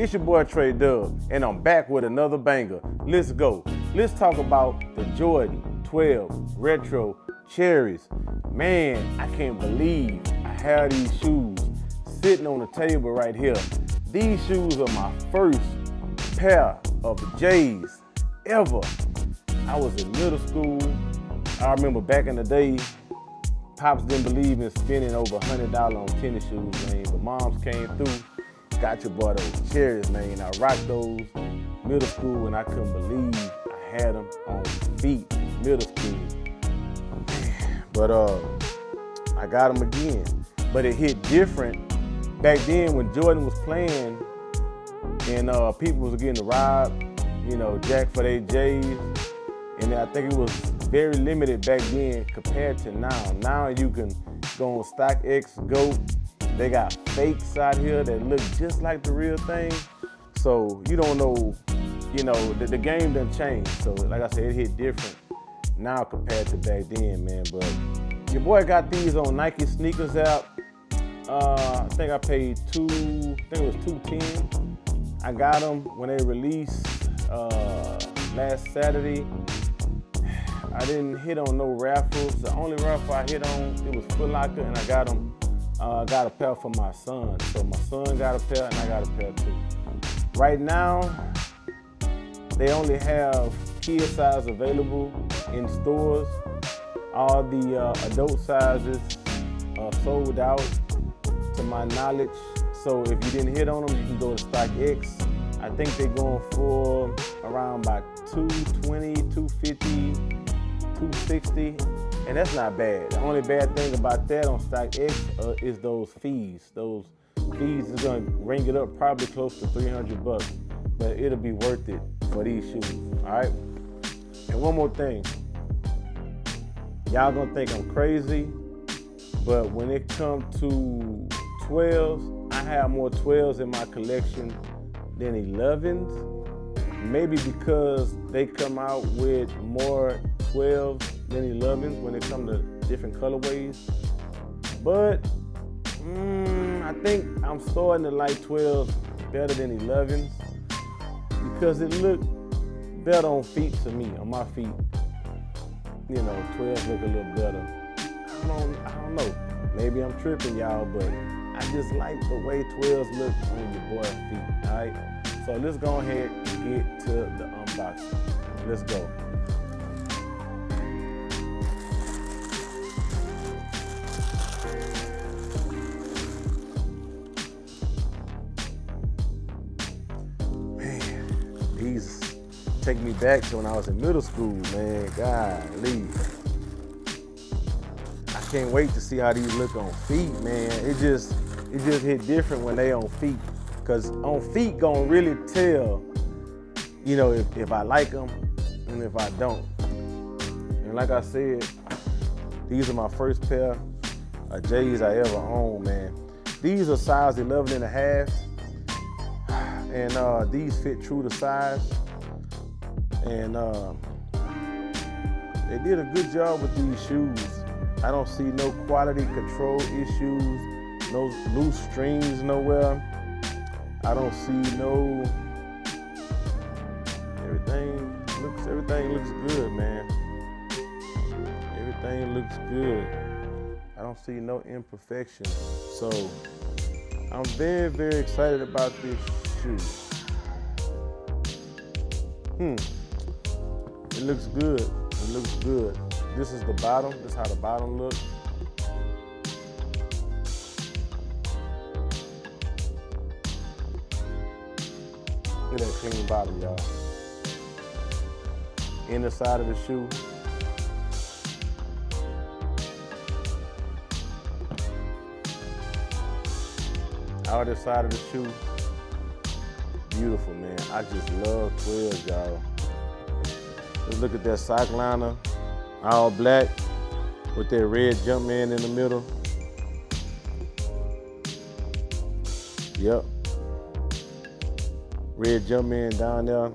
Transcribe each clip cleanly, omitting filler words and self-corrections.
It's your boy Trey Dub, and I'm back with another banger. Let's go. Let's talk about the Jordan 12 Retro Cherries. Man, I can't believe I have these shoes sitting on the table right here. These shoes are my first pair of J's ever. I was in middle school. I remember back in the day, Pops didn't believe in spending over $100 on tennis shoes, man. But moms came through, got your boy those Cherries, man. I rocked those middle school, and I couldn't believe I had them on feet middle school. But I got them again. But it hit different back then when Jordan was playing, and people was getting robbed, jack for their J's. And I think it was very limited back then compared to now. Now you can go on StockX, GOAT. They got fakes out here that look just like the real thing. So you don't know, the game done changed. So like I said, it hit different now compared to back then, man. But your boy got these on Nike Sneakers app. I think I paid $210. I got them when they released last Saturday. I didn't hit on no raffles. The only raffle I hit on, it was Foot Locker, and I got them. I got a pair for my son. So my son got a pair, and I got a pair too. Right now, they only have kid size available in stores. All the adult sizes are sold out, to my knowledge. So if you didn't hit on them, you can go to StockX. I think they're going for around about $220, $250. $260, and that's not bad. The only bad thing about that on StockX is those fees. Those fees is gonna ring it up probably close to $300, but it'll be worth it for these shoes, all right? And one more thing, y'all gonna think I'm crazy, but when it comes to 12s, I have more 12s in my collection than 11s. Maybe because they come out with more 12s than 11s when it comes to different colorways. But I think I'm starting to like 12s better than 11s because it look better on feet to me, on my feet. 12s look a little better. I don't know. Maybe I'm tripping, y'all, but I just like the way 12s look on your boy's feet, all right? So let's go ahead and get to the unboxing. Let's go. Man, these take me back to when I was in middle school, man. Golly. I can't wait to see how these look on feet, man. It just hit different when they on feet. Because on feet gonna really tell, if I like them and if I don't. And like I said, these are my first pair of J's I ever owned, man. These are size 11 and a half. And these fit true to size. And they did a good job with these shoes. I don't see no quality control issues, no loose strings nowhere. I don't see no, everything looks good, man. Everything looks good. I don't see no imperfections. So I'm very, very excited about this shoe. It looks good. It looks good. This is the bottom. This is how the bottom looks. Look at that clean bottom, y'all. Inner side of the shoe. Outer side of the shoe. Beautiful, man. I just love 12s, y'all. Let's look at that sock liner. All black with that red Jumpman in the middle. Yep. Red Jumpman down there.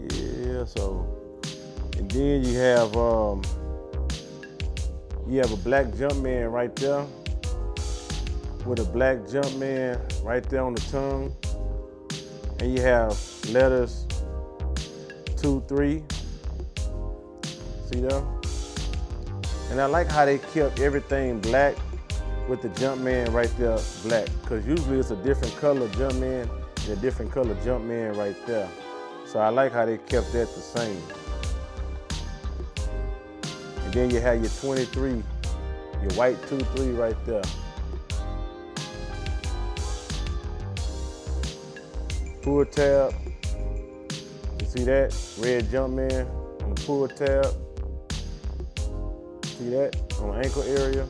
Yeah, so, and then you have a black Jumpman right there. with a black Jumpman right there on the tongue. And you have letters 2, 3. See there? And I like how they kept everything black with the Jumpman right there black. Because usually it's a different color Jumpman and a different color Jumpman right there. So I like how they kept that the same. And then you have your 23, your white 2, 3 right there. Pull tab, you see that? Red Jumpman on the pull tab. See that? On the ankle area.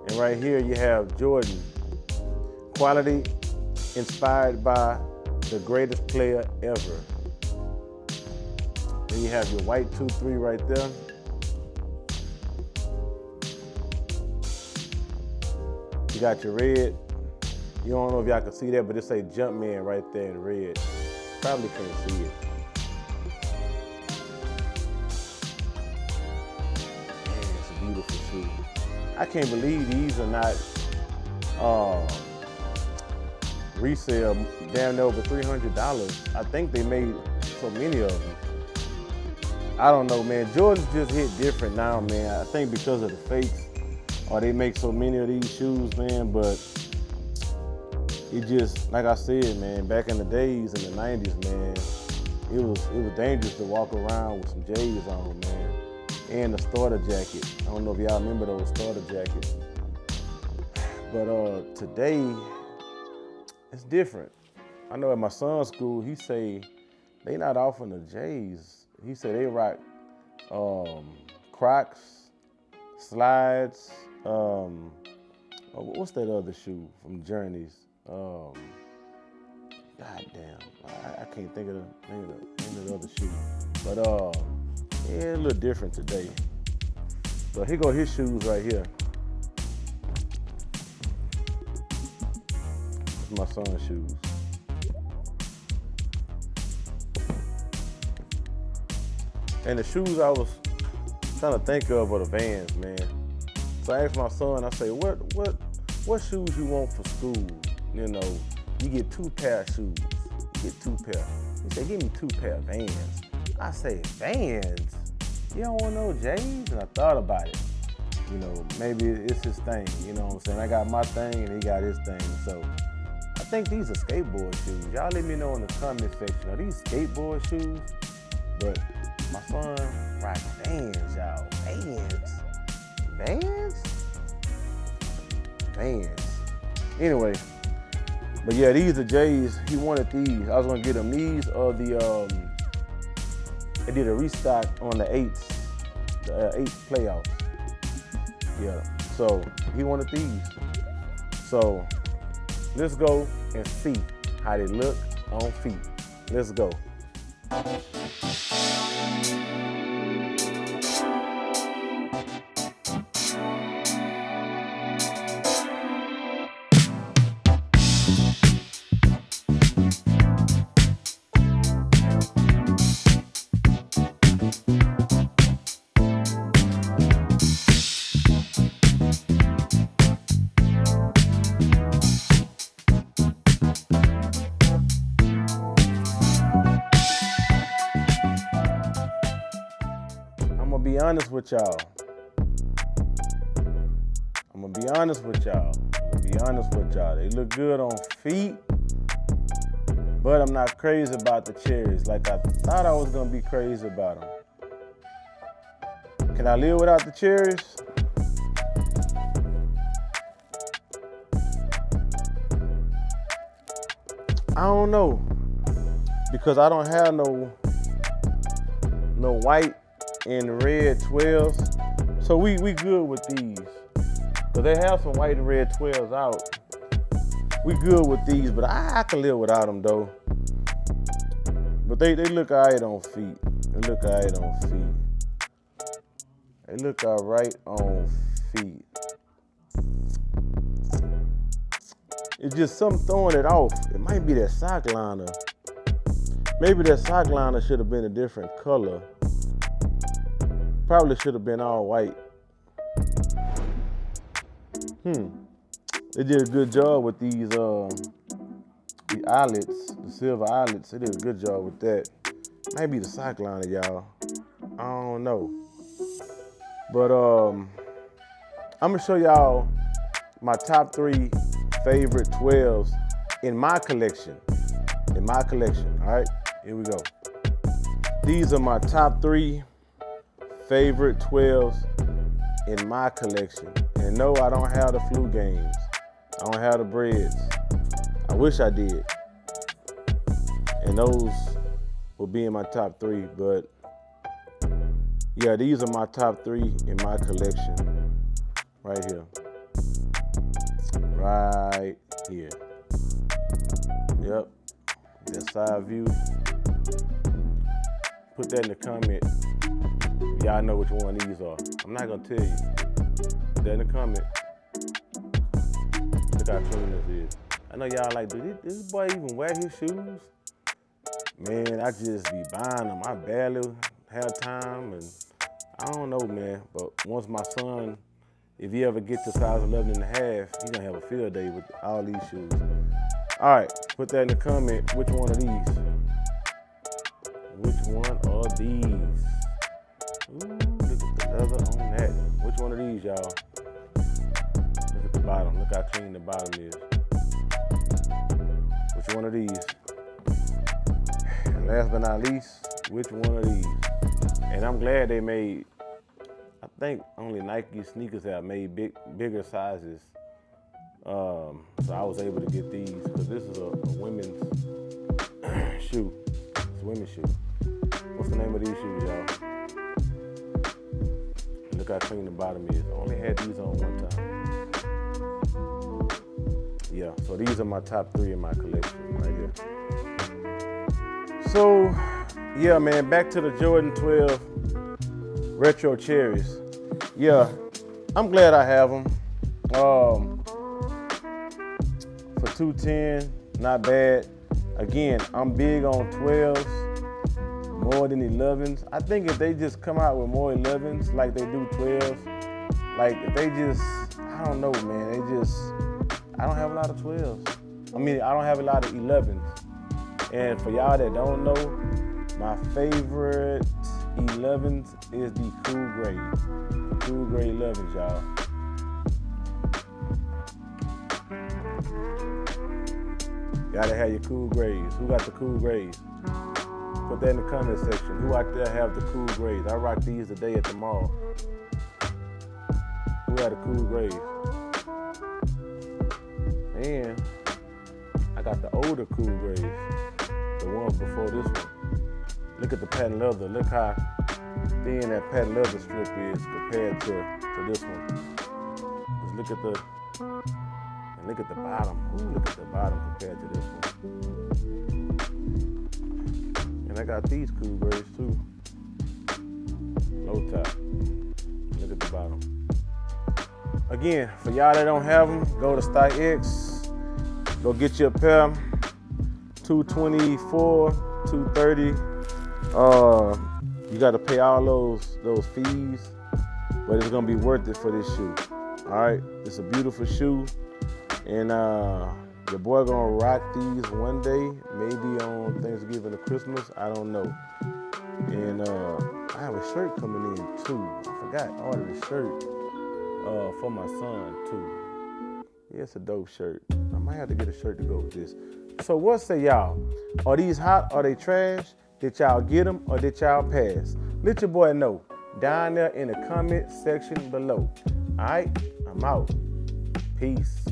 And right here you have Jordan. Quality inspired by the greatest player ever. Then you have your white 2, 3 right there. You got your red. You don't know if y'all can see that, but it say Jumpman right there in red. Probably can't see it. Man, it's a beautiful shoe. I can't believe these are not resale damn near over $300. I think they made so many of them. I don't know, man. Jordans just hit different now, man. I think because of the fakes, or they make so many of these shoes, man, but it just, like I said, man, back in the days, in the 90s, man, it was dangerous to walk around with some J's on, man, and the starter jacket. I don't know if y'all remember those starter jackets. But today, it's different. I know at my son's school, he say they not offering the J's. He said they rock Crocs, slides, what's that other shoe from Journeys? God damn, I can't think of the name of the other shoe. But yeah, a little different today. So here go his shoes right here. That's my son's shoes. And the shoes I was trying to think of were the Vans, man. So I asked my son, I say, what shoes you want for school? You know, you get 2 pair of shoes. You get 2 pair. He said, give me 2 pair of Vans. I say, Vans? You don't want no J's? And I thought about it. You know, maybe it's his thing. You know what I'm saying? I got my thing and he got his thing. So I think these are skateboard shoes. Y'all let me know in the comment section. Are these skateboard shoes? But my son rock Vans, y'all. Vans? Vans? Vans. Anyway. But yeah, these are J's. He wanted these. I was gonna get him these or the they did a restock on the 8s, the 8th playoffs. Yeah. So he wanted these. So let's go and see how they look on feet. Let's go. I'm gonna be honest with y'all. They look good on feet, but I'm not crazy about the cherries like I thought I was gonna be crazy about them. Can I live without the cherries? I don't know, because I don't have no white and red 12s. So we good with these. Cause they have some white and red 12s out. We good with these, but I can live without them though. But they look all right on feet. It's just something throwing it off. It might be that sock liner. Maybe that sock liner should have been a different color. Probably should have been all white. They did a good job with these the eyelets, the silver eyelets. They did a good job with that. Maybe the Cyclone, y'all. I don't know. But I'm gonna show y'all my top 3 favorite 12s in my collection. All right, here we go. These are my top 3 favorite 12s in my collection. And no, I don't have the flu games. I don't have the breads. I wish I did. And those will be in my top 3, but yeah, these are my top 3 in my collection. Right here. Right here. Yep. That side view. Put that in the comment. Y'all know which one these are. I'm not gonna tell you. Put that in the comment. Look how clean this is. I know y'all like, dude, this boy even wear his shoes? Man, I just be buying them. I barely have time, and I don't know, man. But once my son, if he ever gets to size 11 and a half, he's gonna have a field day with all these shoes. All right, put that in the comment. Which one of these? Which one are these? Ooh, look at the leather on that. Which one of these, y'all? Look at the bottom. Look how clean the bottom is. Which one of these? And last but not least, which one of these? And I'm glad they made, I think only Nike sneakers have made bigger sizes. So I was able to get these because this is a women's shoe. It's a women's shoe. What's the name of these shoes, y'all? And look how clean the bottom is. I only had these on one time. Yeah, so these are my top 3 in my collection right here. So, yeah, man, back to the Jordan 12 Retro Cherries. Yeah, I'm glad I have them. For $210, not bad. Again, I'm big on 12s more than 11s. I think if they just come out with more 11s like they do 12s, like if they just, I don't know, man, I don't have a lot of 12s. I mean, I don't have a lot of 11s. And for y'all that don't know, my favorite 11s is the Cool Gray. The Cool Gray 11s, y'all. Gotta have your Cool Grays. Who got the Cool Grays? Put that in the comment section. Who out there have the Cool Grays? I rock these today at the mall. Who got the Cool Grays? And I got the older Cool Grays. The ones before this one. Look at the patent leather. Look how thin that patent leather strip is compared to this one. Just look at the bottom. Ooh, look at the bottom compared to this one. And I got these Cool Grays too. Low top. Look at the bottom. Again, for y'all that don't have them, go to StockX. Go get you a pair. $224, $230. You got to pay all those fees, but it's gonna be worth it for this shoe. All right, it's a beautiful shoe, and your boy gonna rock these one day, maybe on Thanksgiving or Christmas. I don't know. And I have a shirt coming in too. I forgot to order the shirt for my son too. Yeah, it's a dope shirt. I might have to get a shirt to go with this. So what say y'all? Are these hot? Are they trash? Did y'all get them or did y'all pass? Let your boy know down there in the comment section below. All right, I'm out. Peace.